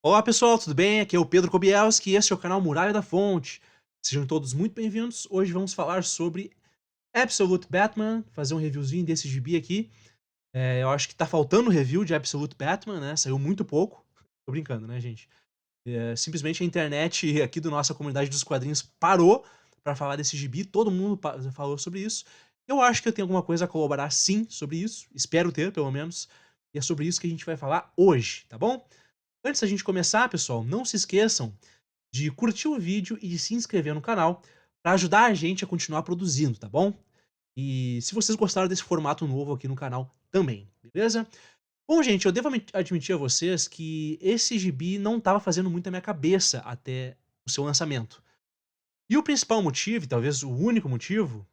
Olá pessoal, tudo bem? Aqui é o Pedro Kobielski e este é o canal Muralha da Fonte. Sejam todos muito bem-vindos. Hoje vamos falar sobre Absolute Batman, fazer um reviewzinho desse gibi aqui. Eu acho que tá faltando review de Absolute Batman, né? Saiu muito pouco. Tô brincando, né, gente? Simplesmente a internet aqui da nossa comunidade dos quadrinhos parou pra falar desse gibi, todo mundo falou sobre isso. Eu acho que eu tenho alguma coisa a colaborar sim sobre isso, espero ter, pelo menos. E é sobre isso que a gente vai falar hoje, tá bom? Antes da gente começar, pessoal, não se esqueçam de curtir o vídeo e de se inscrever no canal para ajudar a gente a continuar produzindo, tá bom? E se vocês gostaram desse formato novo aqui no canal também, beleza? Bom, gente, eu devo admitir a vocês que esse gibi não estava fazendo muito a minha cabeça até o seu lançamento. E o principal motivo, e talvez o único motivo,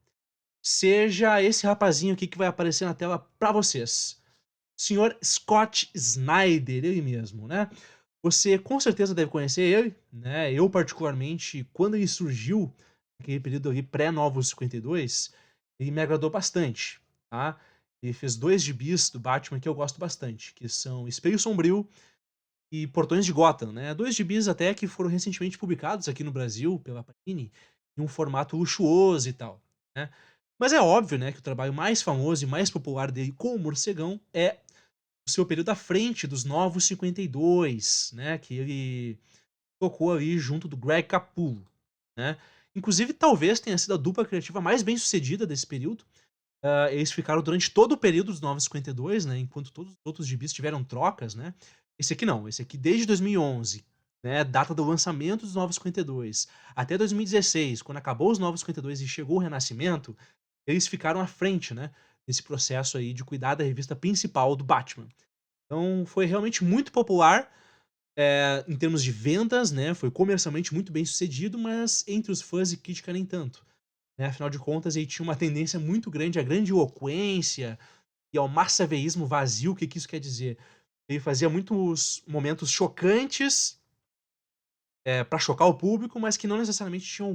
seja esse rapazinho aqui que vai aparecer na tela para vocês. Senhor Scott Snyder, ele mesmo, né? Você com certeza deve conhecer ele, né? Eu, particularmente, quando ele surgiu, naquele período ali pré-Novos 52, ele me agradou bastante, tá? Ele fez 2 gibis do Batman que eu gosto bastante, que são Espelho Sombrio e Portões de Gotham, né? 2 gibis até que foram recentemente publicados aqui no Brasil pela Panini, em um formato luxuoso e tal, né? Mas é óbvio, né, que o trabalho mais famoso e mais popular dele com o Morcegão é o seu período à frente dos Novos 52, né, que ele tocou ali junto do Greg Capullo, né. Inclusive, talvez tenha sido a dupla criativa mais bem-sucedida desse período. Eles ficaram durante todo o período dos Novos 52, né, enquanto todos os outros gibis tiveram trocas, né. Esse aqui não, esse aqui desde 2011, né, data do lançamento dos Novos 52, até 2016, quando acabou os Novos 52 e chegou o Renascimento, eles ficaram à frente, né, desse processo aí de cuidar da revista principal do Batman. Então foi realmente muito popular, em termos de vendas, né, foi comercialmente muito bem sucedido, mas entre os fãs e crítica nem tanto, né, afinal de contas ele tinha uma tendência muito grande à grandiloquência e ao massaveísmo vazio. O que que isso quer dizer? Ele fazia muitos momentos chocantes, pra chocar o público, mas que não necessariamente tinham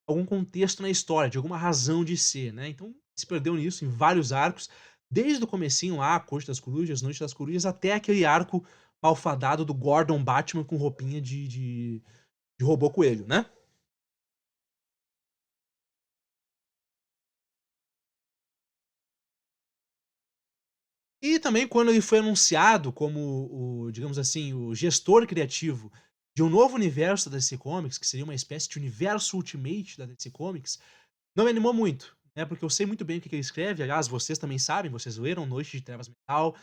algum contexto na história, de alguma razão de ser, né, então se perdeu nisso em vários arcos, desde o comecinho lá, Corte das Corujas, Noite das Corujas, até aquele arco malfadado do Gordon Batman com roupinha de robô coelho, né. E também quando ele foi anunciado como o, digamos assim, o gestor criativo de um novo universo da DC Comics, que seria uma espécie de universo Ultimate da DC Comics, não me animou muito, né, porque eu sei muito bem o que que ele escreve, aliás, vocês também sabem, vocês leram Noite de Trevas Metal,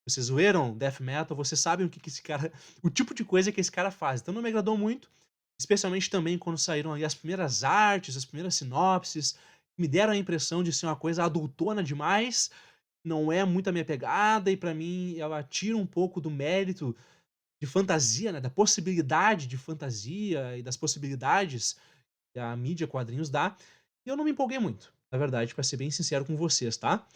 vocês leram Death Metal, vocês sabem o que que esse cara o tipo de coisa que esse cara faz, então não me agradou muito, especialmente também quando saíram ali as primeiras artes, as primeiras sinopses, me deram a impressão de ser uma coisa adultona demais, não é muito a minha pegada e pra mim ela tira um pouco do mérito de fantasia, né, da possibilidade de fantasia e das possibilidades que a mídia quadrinhos dá, e eu não me empolguei muito, na verdade, pra ser bem sincero com vocês, tá.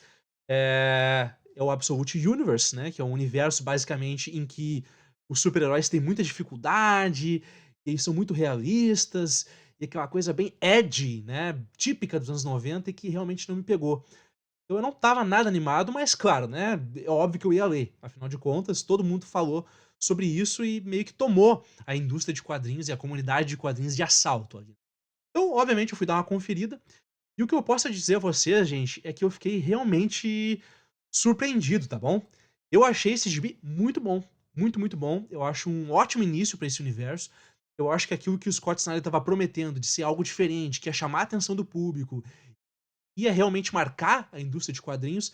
É o Absolute Universe, né, que é um universo basicamente em que os super-heróis têm muita dificuldade, e eles são muito realistas, e aquela coisa bem edgy, né, típica dos anos 90 e que realmente não me pegou. Então eu não estava nada animado, mas claro, né, é óbvio que eu ia ler, afinal de contas todo mundo falou sobre isso e meio que tomou a indústria de quadrinhos e a comunidade de quadrinhos de assalto ali. Então, obviamente, eu fui dar uma conferida, e o que eu posso dizer a vocês, gente, é que eu fiquei realmente surpreendido, tá bom? Eu achei esse gibi muito bom, muito, muito bom. Eu acho um ótimo início pra esse universo. Eu acho que aquilo que o Scott Snyder estava prometendo de ser algo diferente, que ia chamar a atenção do público, ia realmente marcar a indústria de quadrinhos,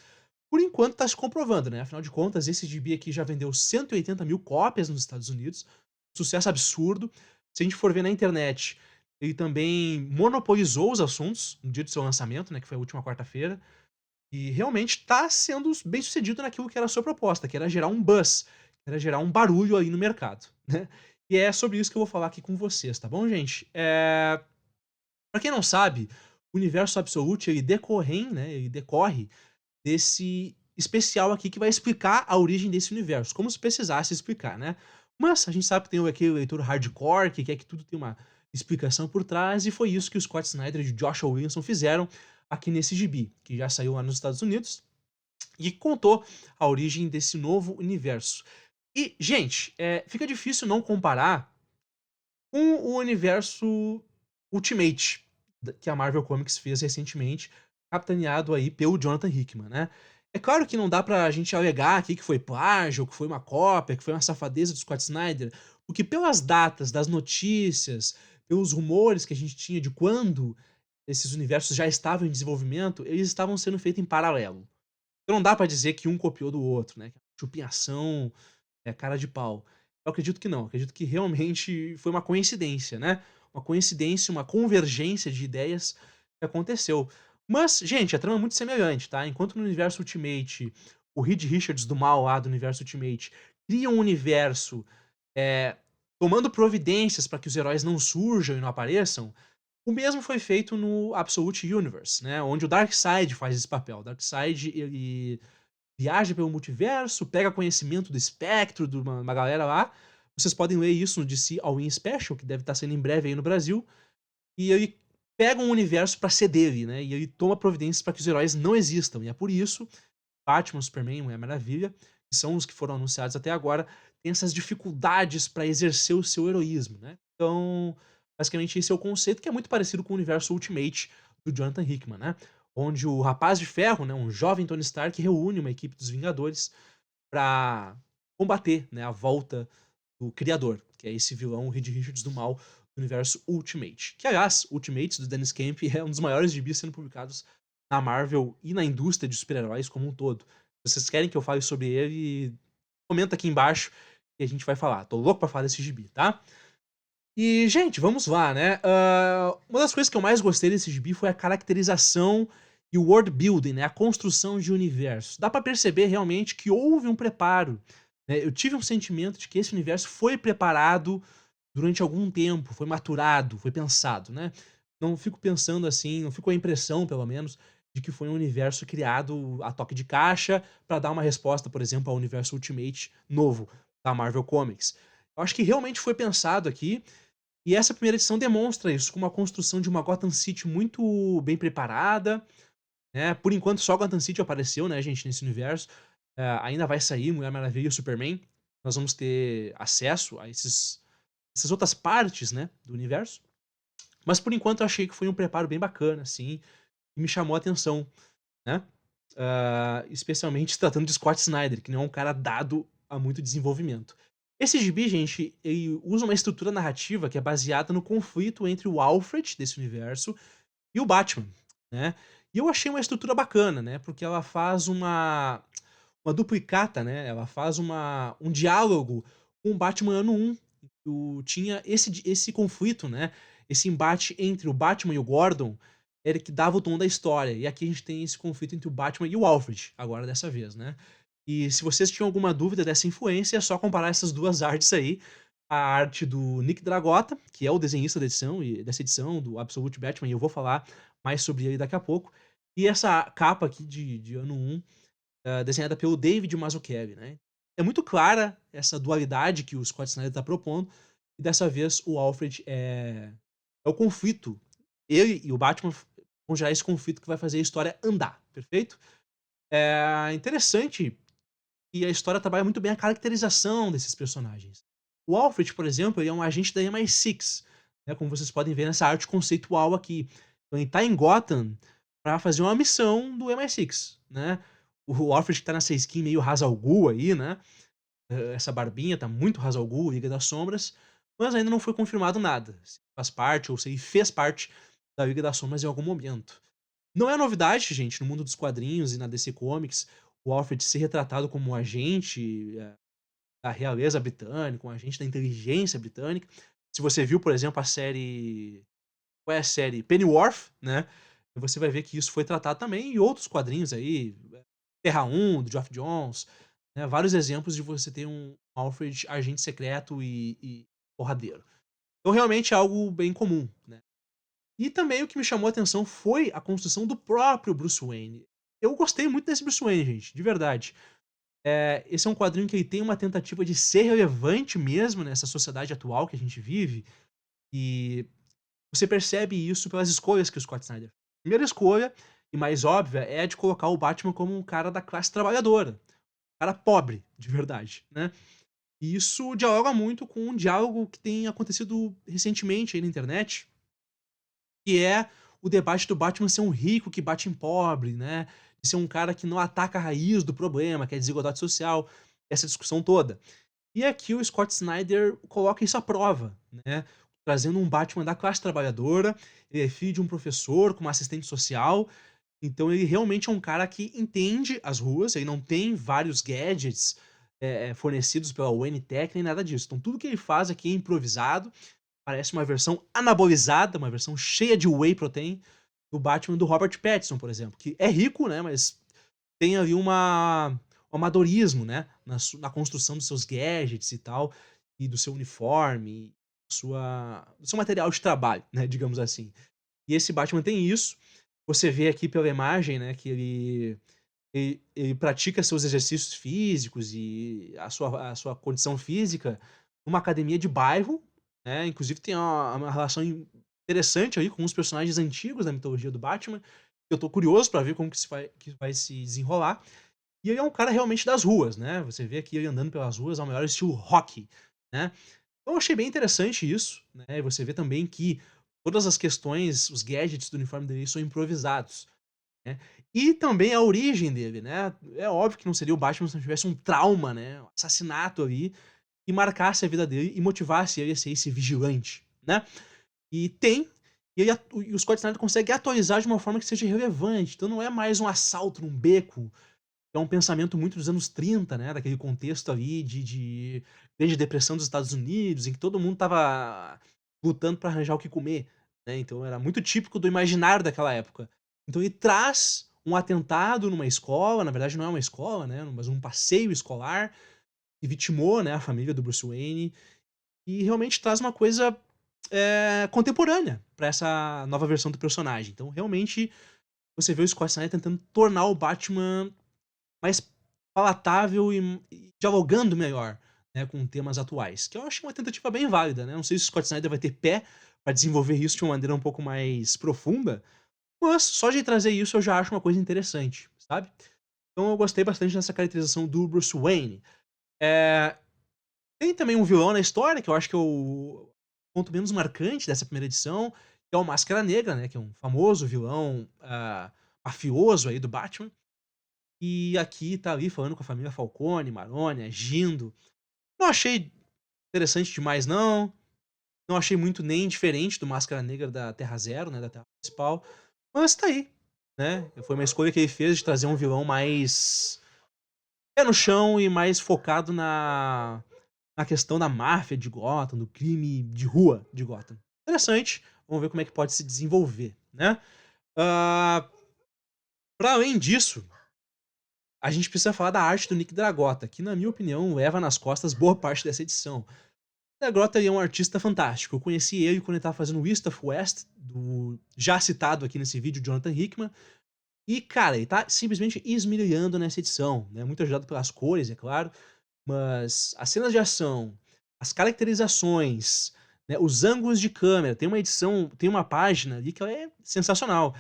por enquanto tá se comprovando, né? Afinal de contas, esse gibi aqui já vendeu 180.000 cópias nos Estados Unidos, sucesso absurdo. Se a gente for ver na internet, ele também monopolizou os assuntos no dia do seu lançamento, né, que foi a última quarta-feira, e realmente tá sendo bem-sucedido naquilo que era a sua proposta, que era gerar um buzz, que era gerar um barulho aí no mercado, né? E é sobre isso que eu vou falar aqui com vocês, tá bom, gente? Pra quem não sabe, o Universo Absolute ele decorre desse especial aqui que vai explicar a origem desse universo, como se precisasse explicar, né. Mas a gente sabe que tem aquele leitor hardcore que quer que tudo tenha uma explicação por trás, e foi isso que o Scott Snyder e o Joshua Williamson fizeram aqui nesse gibi, que já saiu lá nos Estados Unidos, e contou a origem desse novo universo. E, gente, fica difícil não comparar com o universo Ultimate que a Marvel Comics fez recentemente, capitaneado aí pelo Jonathan Hickman, né. É claro que não dá pra gente alegar aqui que foi plágio, que foi uma cópia, que foi uma safadeza do Scott Snyder, porque pelas datas das notícias, pelos rumores que a gente tinha de quando esses universos já estavam em desenvolvimento, eles estavam sendo feitos em paralelo. Então não dá pra dizer que um copiou do outro, né, chupinhação, cara de pau. Eu acredito que não, acredito que realmente foi uma coincidência, né, uma coincidência, uma convergência de ideias que aconteceu. Mas, gente, a trama é muito semelhante, tá, enquanto no universo Ultimate, o Reed Richards do mal lá do universo Ultimate cria um universo, eh, tomando providências para que os heróis não surjam e não apareçam, o mesmo foi feito no Absolute Universe, né, onde o Darkseid faz esse papel. O Darkseid, ele viaja pelo multiverso, pega conhecimento do espectro, de uma galera lá. Vocês podem ler isso no DC All-In Special, que deve estar saindo em breve aí no Brasil. E ele pega um universo pra ser dele, né, e ele toma providências para que os heróis não existam. E é por isso Batman, Superman, Mulher Maravilha, que são os que foram anunciados até agora, têm essas dificuldades pra exercer o seu heroísmo, né. Então, basicamente esse é o conceito, que é muito parecido com o universo Ultimate do Jonathan Hickman, né, onde o Rapaz de Ferro, né, um jovem Tony Stark, reúne uma equipe dos Vingadores pra combater, né, a volta do criador, que é esse vilão, o Reed Richards do mal, do universo Ultimate. Que, aliás, Ultimates, do Dennis Camp, é um dos maiores gibis sendo publicados na Marvel e na indústria de super-heróis como um todo. Se vocês querem que eu fale sobre ele, comenta aqui embaixo e a gente vai falar. Tô louco pra falar desse gibi, tá? E, gente, vamos lá, né? Uma das coisas que eu mais gostei desse gibi foi a caracterização e o world building, né? A construção de universo. Dá pra perceber realmente que houve um preparo, né? Eu tive um sentimento de que esse universo foi preparado durante algum tempo, foi maturado, foi pensado, né? Não fico pensando assim, não fico com a impressão, pelo menos, de que foi um universo criado a toque de caixa pra dar uma resposta, por exemplo, ao universo Ultimate novo da Marvel Comics. Eu acho que realmente foi pensado aqui e essa primeira edição demonstra isso, com uma construção de uma Gotham City muito bem preparada, né. Por enquanto só Gotham City apareceu, né, gente, nesse universo. Ainda vai sair Mulher Maravilha e Superman. Nós vamos ter acesso a essas outras partes, né, do universo. Mas por enquanto eu achei que foi um preparo bem bacana, assim, e me chamou a atenção, né. Especialmente se tratando de Scott Snyder, que não é um cara dado a muito desenvolvimento. Esse gibi, gente, ele usa uma estrutura narrativa que é baseada no conflito entre o Alfred, desse universo, e o Batman, né. E eu achei uma estrutura bacana, né, porque ela faz uma duplicata, né, ela faz um diálogo com o Batman Ano 1, tinha esse conflito, né, esse embate entre o Batman e o Gordon, era que dava o tom da história. E aqui a gente tem esse conflito entre o Batman e o Alfred, agora dessa vez, né. E se vocês tinham alguma dúvida dessa influência, é só comparar essas 2 artes aí, a arte do Nick Dragotta, que é o desenhista da edição e dessa edição do Absolute Batman, e eu vou falar mais sobre ele daqui a pouco, e essa capa aqui de ano 1, desenhada pelo David Mazzucchelli, né. É muito clara essa dualidade que o Scott Snyder tá propondo, e dessa vez o Alfred é o conflito. Ele e o Batman vão gerar esse conflito que vai fazer a história andar, perfeito? É interessante que a história trabalha muito bem a caracterização desses personagens. O Alfred, por exemplo, ele é um agente da MI6, né, como vocês podem ver nessa arte conceitual aqui. Então ele tá em Gotham pra fazer uma missão do MI6, né. O Alfred que tá nessa skin meio Ra's al Ghul aí, né, essa barbinha tá muito Ra's al Ghul, Liga das Sombras, mas ainda não foi confirmado nada, se faz parte ou se ele fez parte da Liga das Sombras em algum momento. Não é novidade, gente, no mundo dos quadrinhos e na DC Comics, o Alfred ser retratado como um agente, da realeza britânica, um agente da inteligência britânica. Se você viu, por exemplo, a série qual é a série? Pennyworth, né, você vai ver que isso foi tratado também em outros quadrinhos aí, Terra 1, do Geoff Johns, né, vários exemplos de você ter um Alfred agente secreto e porradeiro. Então realmente é algo bem comum, né. E também o que me chamou a atenção foi a construção do próprio Bruce Wayne. Eu gostei muito desse Bruce Wayne, gente, de verdade. Esse é um quadrinho que ele tem uma tentativa de ser relevante mesmo nessa sociedade atual que a gente vive, e você percebe isso pelas escolhas que o Scott Snyder fez. A primeira escolha, e mais óbvia, é a de colocar o Batman como um cara da classe trabalhadora, um cara pobre, de verdade, né. E isso dialoga muito com um diálogo que tem acontecido recentemente aí na internet, que é o debate do Batman ser um rico que bate em pobre, né, de ser um cara que não ataca a raiz do problema, que é a desigualdade social, essa discussão toda. E aqui o Scott Snyder coloca isso à prova, né, trazendo um Batman da classe trabalhadora, ele é filho de um professor com uma assistente social, então ele realmente é um cara que entende as ruas, ele não tem vários gadgets, fornecidos pela UN Tech nem nada disso. Então tudo que ele faz aqui é improvisado, parece uma versão anabolizada, uma versão cheia de whey protein do Batman do Robert Pattinson, por exemplo, que é rico, né, mas tem ali um amadorismo, né, na construção dos seus gadgets e tal, e do seu uniforme, do seu material de trabalho, né, digamos assim. E esse Batman tem isso. Você vê aqui pela imagem, né, que ele pratica seus exercícios físicos e a sua condição física numa academia de bairro, né, inclusive tem uma relação interessante aí com os personagens antigos da mitologia do Batman. Eu tô curioso pra ver como que vai se desenrolar. E ele é um cara realmente das ruas, né, você vê aqui ele andando pelas ruas ao maior estilo rock, né. Então eu achei bem interessante isso, né, e você vê também que todas as questões, os gadgets do uniforme dele são improvisados, né. E também a origem dele, né, é óbvio que não seria o Batman se não tivesse um trauma, né, um assassinato ali, que marcasse a vida dele e motivasse ele a ser esse vigilante, né. E tem, e ele e o Scott Snyder consegue atualizar de uma forma que seja relevante, então não é mais um assalto num beco, é um pensamento muito dos anos 30, né, daquele contexto ali de grande depressão dos Estados Unidos, em que todo mundo estava lutando para arranjar o que comer, né, então era muito típico do imaginário daquela época. Então ele traz um atentado numa escola, na verdade não é uma escola, né, mas um passeio escolar, que vitimou, né, a família do Bruce Wayne, e realmente traz uma coisa, contemporânea para essa nova versão do personagem. Então realmente, você vê o Scott Snyder tentando tornar o Batman mais palatável e dialogando melhor, né, com temas atuais, que eu acho uma tentativa bem válida, né, não sei se o Scott Snyder vai ter pé pra desenvolver isso de uma maneira um pouco mais profunda, mas só de trazer isso eu já acho uma coisa interessante, sabe. Então eu gostei bastante dessa caracterização do Bruce Wayne. Eh, Tem também um vilão na história, que eu acho que é o ponto menos marcante dessa primeira edição, que é o Máscara Negra, né, que é um famoso vilão, mafioso aí do Batman. E aqui tá ali falando com a família Falcone, Maroni, agindo. Não achei interessante demais não, não achei muito nem diferente do Máscara Negra da Terra Zero, né, da Terra principal, mas tá aí, né, foi uma escolha que ele fez de trazer um vilão mais pé no chão e mais focado na questão da máfia de Gotham, do crime de rua de Gotham. Interessante, vamos ver como é que pode se desenvolver, né. Hã, pra além disso, a gente precisa falar da arte do Nick Dragotta, que na minha opinião leva nas costas boa parte dessa edição. Dragotta ele é um artista fantástico, eu conheci ele quando ele estava fazendo o East of West, do já citado aqui nesse vídeo Jonathan Hickman, e cara, ele tá simplesmente esmirilhando nessa edição, né, muito ajudado pelas cores, é claro, mas as cenas de ação, as caracterizações, né, os ângulos de câmera, tem uma página ali que ela é sensacional.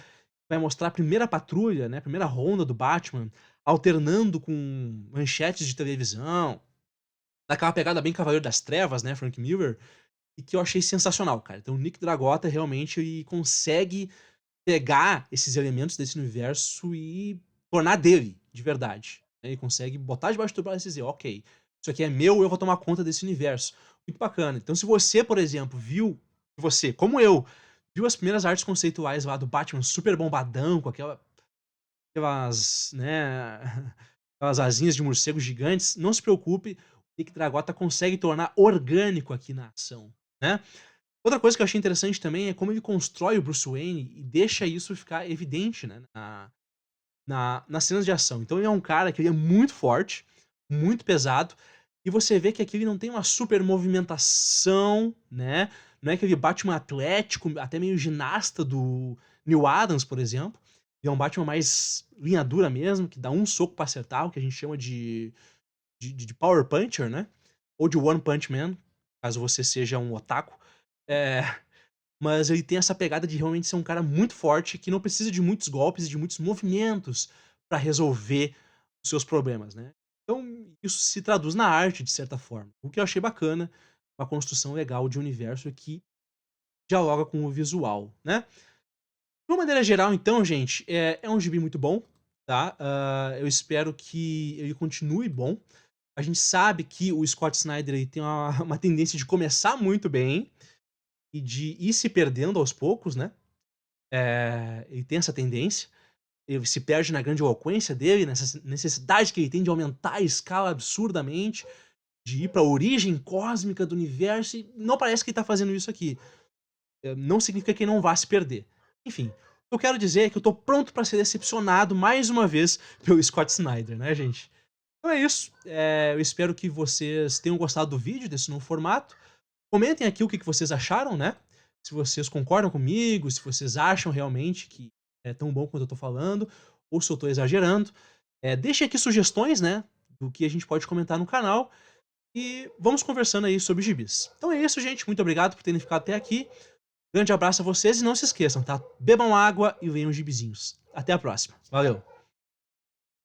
Vai mostrar a primeira patrulha, né, a primeira ronda do Batman, alternando com manchetes de televisão, naquela pegada bem Cavaleiro das Trevas, né, Frank Miller, e que eu achei sensacional, cara. Então o Nick Dragotta realmente ele consegue pegar esses elementos desse universo e tornar dele, de verdade, né. Ele consegue botar debaixo do braço e dizer: "Ok, isso aqui é meu, eu vou tomar conta desse universo". Muito bacana. Então se você, por exemplo, como eu, viu as primeiras artes conceituais lá do Batman super bombadão, com aquelas, né, aquelas asinhas de morcego gigantes, não se preocupe, o Nick Dragotta consegue tornar orgânico aqui na ação, né. Outra coisa que eu achei interessante também é como ele constrói o Bruce Wayne e deixa isso ficar evidente, né, nas cenas de ação. Então ele é um cara que ele é muito forte, muito pesado, e você vê que aqui ele não tem uma super movimentação, né, não é aquele Batman atlético, até meio ginasta do Neil Adams, por exemplo. Ele é um Batman mais linha dura mesmo, que dá um soco pra acertar, o que a gente chama de power puncher, né, ou de one punch man, caso você seja um otaku. Eh mas ele tem essa pegada de realmente ser um cara muito forte, que não precisa de muitos golpes e de muitos movimentos pra resolver os seus problemas, né. Então, isso se traduz na arte, de certa forma. O que eu achei bacana, uma construção legal de universo que dialoga com o visual, né. De uma maneira geral então, gente, é um gibi muito bom, tá. Eu espero que ele continue bom. A gente sabe que o Scott Snyder ele tem uma uma tendência de começar muito bem e de ir se perdendo aos poucos, né. Ele tem essa tendência. Ele se perde na grandiloquência dele, nessa necessidade que ele tem de aumentar a escala absurdamente, de ir pra origem cósmica do universo e não parece que ele tá fazendo isso aqui. Não significa que ele não vá se perder. Enfim, o que eu quero dizer é que eu tô pronto pra ser decepcionado mais uma vez pelo Scott Snyder, né, gente. Então é isso, eu espero que vocês tenham gostado do vídeo, desse novo formato. Comentem aqui o que vocês acharam, né, se vocês concordam comigo, se vocês acham realmente que é tão bom quanto eu tô falando, ou se eu tô exagerando. Deixem aqui sugestões, né, do que a gente pode comentar no canal, e vamos conversando aí sobre gibis. Então é isso, gente, muito obrigado por terem ficado até aqui. Grande abraço a vocês e não se esqueçam, tá? Bebam água e leiam gibizinhos. Até a próxima. Valeu!